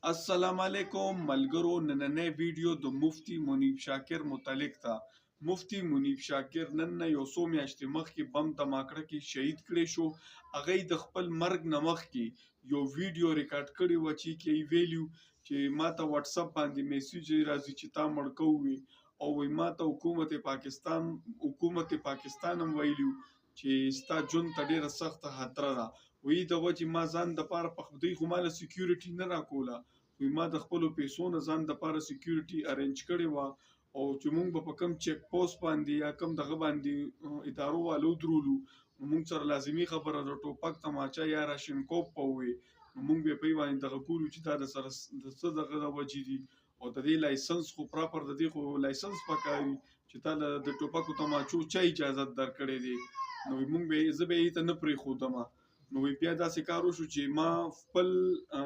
السلام علیکم ملګرو. نننۍ ویډیو د مفتی منیب شاکر متعلق ده. مفتی منیب شاکر نن نه یو څو میاشتې مخکې بم دماکړه کې شهید کړی شو. هغه د خپل مرګ نه مخکې یو ویډیو ریکارډ کړی و چې کې ویلیو چې ما ته واتس اپ باندې میسیج راځي چې تا مړ کوي او وی ما ته حکومت پاکستان هم ویلیو چې ستا ژوند ته ډیره سخته خطره ده. وی د وجې ما ځان دپاره په دوی خو ماله سیکیورټي نه راکوله، وی ما د خپلو پیسو نه ځان دپاره سیکیورټي ارینج کړې وه او چې مونږ به په کم چیک پوسټ باندې یا کم دغه باندې ادارو والو درولو نو مونږ سره لازمي خبره د ټوپک تماچه یا راشنکوف په ووی نو مونږ به په باندې دغه کولو چې دا د سره د څه دغه د وجې دي او د دې لایسنس خو پراپر د دې خو لایسنس پکاري چې تا د ټوپکو تماچو چا اجازت درکړې دی. نو مونږ به زه به یې ته نه پرېښودمه. نو بیا داسې کار وشو چې ما خپل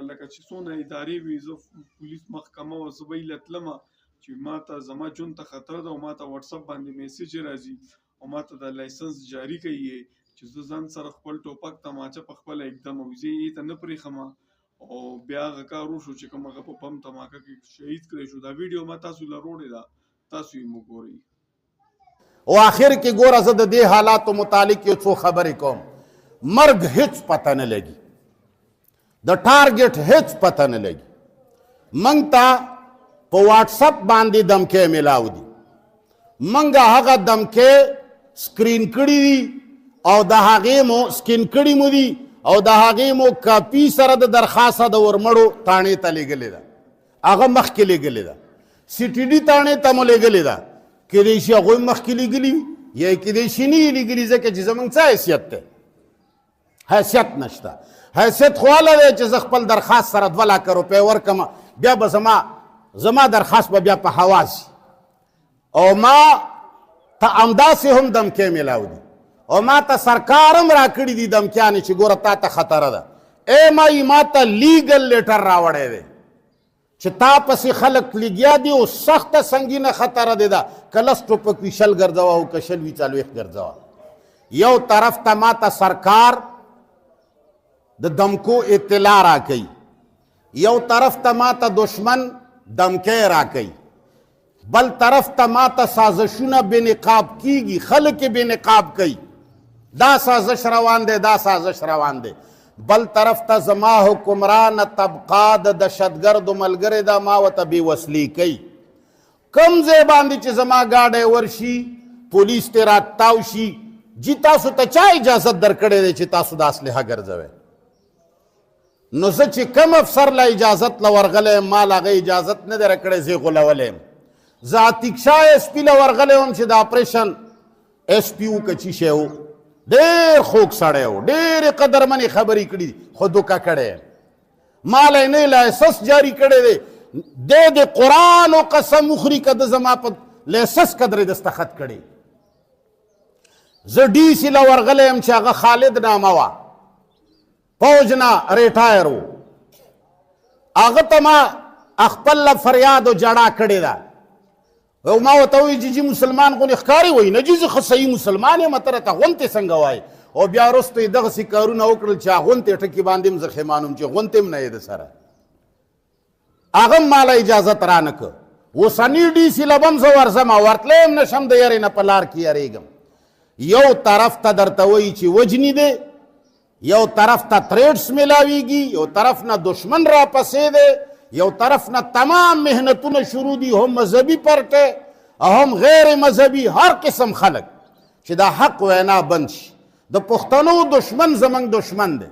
لکه چې څونه ادارې وي زه پولیس محکمه او زه به یې تلمه چې ما ته زما ژوند ته خطره ده او ما ته واتس اپ باندې میسیج راځي او ما ته د لایسنس جاري کوي چې زه ځان سره خپل ټوپک تماچه په خپله اقدم او زه یې ته نه پرېښمه او بیا هغه کار وشو چې کوم هغه په بم دماکه کې شهید کړی شو. دا ویډیو ما تاسو له روړې ده، تاسو یې وګورئ. او آخر کې ګوره زه د دې حالاتو متعلق یو څو خبرې کوم. مرګ هیڅ پته نه لګي، د ټارګټ هیڅ پته نه لګي. موږ ته په واټس اپ باندې دمکې میلاو دي، موږ هغه دمکې سکرین کړي دي او د هغې مو سکین کړي مو دي او د هغې مو کاپي سره د درخواست د ورمړو تاڼې ته لیږلې ده، هغه مخکې لیږلې ده. سی ټي ډي تاڼې ته مو لیږلې ده، کیدای شي هغوی مخکې لیږلي وي یا کیدای شي نه یې لیږلي ځکه چې زموږ څه حیثیت دی؟ حیثیت نشته. حیثیت خو هله دی چې زه خپل درخواست سره 2 لکه روپۍ ورکړم، بیا به زما درخواست به بیا په هوا سي او ما ته همداسې هم دمکې میلاو دي او ما ته سرکار هم راکړي دي دمکیانې چې ګوره تا ته خطره ده. ما ته لیګل لیټر راوړی دی چې تا پسې خلک لګیا دي او سخته سنګینه خطره دی ده، که لس ټوپک وي 20 ګرځوه او که 20 وي 40 ګرځوه. یو طرف ته ما ته سرکار د دمکو اطلاع را کوي، یو طرف ته ما ته دشمن دمکې را کوي، بل طرف ته ما ته سازشونه بې نقاب کیږي، خلک بې نقاب کوي. دا سازش روان دی، دا سازش روان دی. بل طرف ته زما حکمران طبقه د دهشتګردو ملګری ده، ما ورته بې وسلې کوي. کوم ځای باندې چې زما ګاډی ورشي پولیس ترې راتاو شي، جی تاسو ته چا اجازت درکړی دی چې تاسو د اسلحه ګرځوئ؟ نو زه چې کم افسر له اجازت له ورغلی یم، ما له هغه اجازت نه دی راکړی، زه یې غولولی یم. زه عتیق شاه ایس پي له ورغلی وم چې د اپریشن ایس پي و که چی شی و، ډېر خوږ سړی و، ډېرې قدرمنې خبرې کړي دي، خو دوکه کړی یم. ما له یې نه لایسنس جاري کړی دی، دی د قرآن و قسم وخوري که د زما په لایسنس قدرې دستخط کړی. زه ډي سي له ورغلی یم چې هغه خالد نامه وه، فوج نه ریټایر و. هغه ته ما خپل فریاد و جړا کړې ده او ما ورته وایي چې جي مسلمان غونې ښکاري وایي نه جي زه ښه صحیح مسلمان یم، ته راته غونتې څنګه وایي؟ او بیا وروسته یې دغسې کارونه وکړل چې غونتې ټکي باندې هم زه ښیمان وم چې غونتې هم نه یې د سره. هغه هم ما له اجازت را نه کړ. اوسني ډي سي له به هم زه ورځم او ورتلی هم نه شم، د یارې نه په لار کې یارېږم. یو طرف ته درته وایي چې وجني دی، یو طرف ته تریډس میلاویږي، یو طرف نه دشمن را پسې دی، یو طرف نه تمام محنتونه شروع دي، هم مذهبي پرټی هم غیر مذهبي، هر قسم خلک چې دا حق وینا بند شي. د پښتنو دشمن زموږ دشمن دی،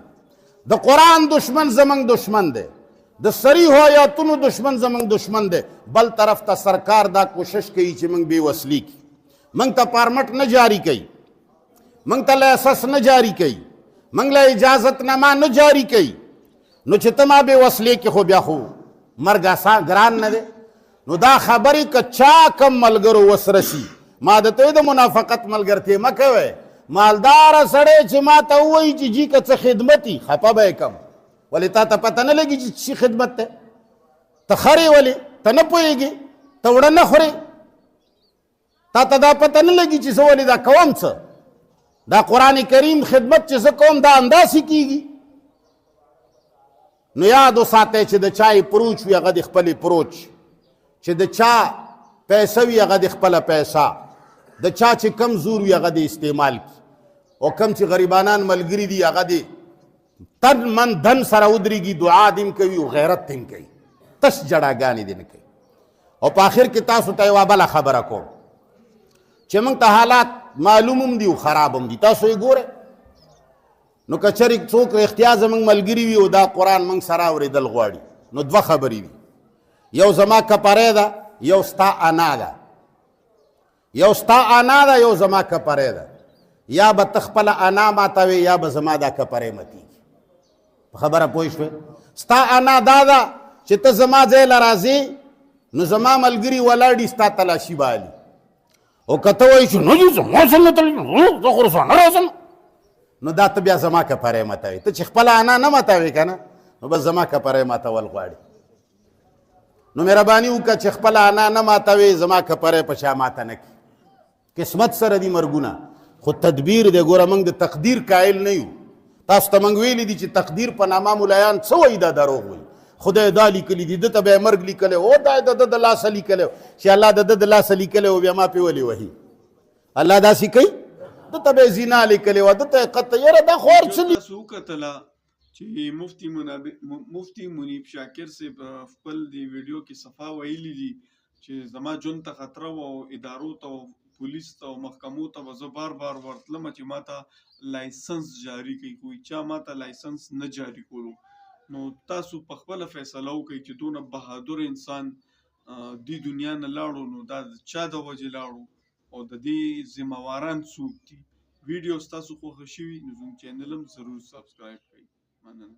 د قرآن دشمن زموږ دشمن دی، د صریحو آیاتونو دشمن زموږ دشمن دی. بل طرف ته سرکار دا کوشش کوي چې موږ بې وسلي کړي، موږ ته پارمټ نه جاري کوي، موږ ته لایسنس نه جاري کوي، موږ له اجازت نامه نه جاري کوي. نو چې ته ما بې وسلې کې خو بیا خو مرګ آسان ګران نه دی. نو دا خبرې که چا کم ملګرو وسره شي، ما درته د منافقت ملګرتې مه کوئ. مالداره سړی چې ما ته ووایي چې جي که څه خدمت وي خفه به یې کم، ولې تا ته پته نه لګي چې څه خدمت دی؟ ته خرې ولې ته نه پوهېږې؟ ته وړه نه خورې؟ تا ته دا پته نه لګي چې زه ولې دا کوم څه؟ دا قرآن کریم خدمت چې زه کوم دا انداسې کېږي؟ نو یاد وساتئ چې د چا پروچ وي هغه د خپلې پروچ، چې د چا پیسه وي هغه د خپله پیسه، د چا چې کم زور وي هغه د استعمال کی، او کم چې غریبانان ملګري دي هغه د تن من دن سره ودرېږي، دعا دې کوي او غیرت دې کوي، تش جړاګانې دې نه کوي. او په آخر کې تاسو ته یوه بله خبره کوم چې موږ ته حالات معلوم هم دي او خراب هم دي. تاسو یې ګورئ نو که چېرې څوک رښتیا زموږ ملګري وي او دا قرآن موږ سره اورېدل غواړي نو دوه خبرې دي، یو زما کپری ده، یو ستا انا ده. یو ستا انا ده، یو زما کپری ده. یا به ته خپله انا ماتوې یا به زما دا کپری ماتېږي. په خبره پوه شوې؟ ستا انا دا ده چې ته زما ځای له راځې نو زما ملګري ولاړ دي ستا تلاشي بالي، او که ته وایې چې نه دي زما سره نه تلاشي زه خو رسانه راځم نو دا ته بیا زما کپری ماتوې. ته چې خپله انا نه ماتوې که نه نو بس زما کپری ماتول غواړي. نو مهرباني وکړه چې خپله انا نه ماتوې، زما کپری په شا ماته نه کړي. قسمت سره دي مرګونه، خو تدبیر دی. ګوره موږ د تقدیر قایل نه یو. تاسو ته موږ ویلي دي چې تقدیر په نامه ملایان څه وایي دا دروغ وایي. خدای دا لیکلی دي، ده ته به یې مرګ لیکلی او دا یې د ده د لاسه لیکلی چې الله د ده د لاسه لیکلی و بیا ما پې ولې وهي. الله داسې کوي؟ ده ته به یې زنا لیکلی وه، ده ته یې قطع. یاره دا خو هر څه تاسو وکتله چې مفتی منیب شاکر صاحب خپل دی ویډیو کې صفا ویلي دي چې زما ژوند ته خطره و او ادارو ته او پولیس ته او محکمو ته به زه بار بار ورتلم چې ما ته لایسنس جاری کړي، خو چا ما ته لایسنس نه جاری کړو. نو تاسو په خپله فیصله وکړئ چې دونه بهادر انسان دې دنیا نه لاړو نو دا د چا د وجې لاړو او د دې ذمهواران څوک دي. ویډیو ستاسو خوښه شوي نو زموږ چینل هم ضرور سبسکرایب کړئ. مننه.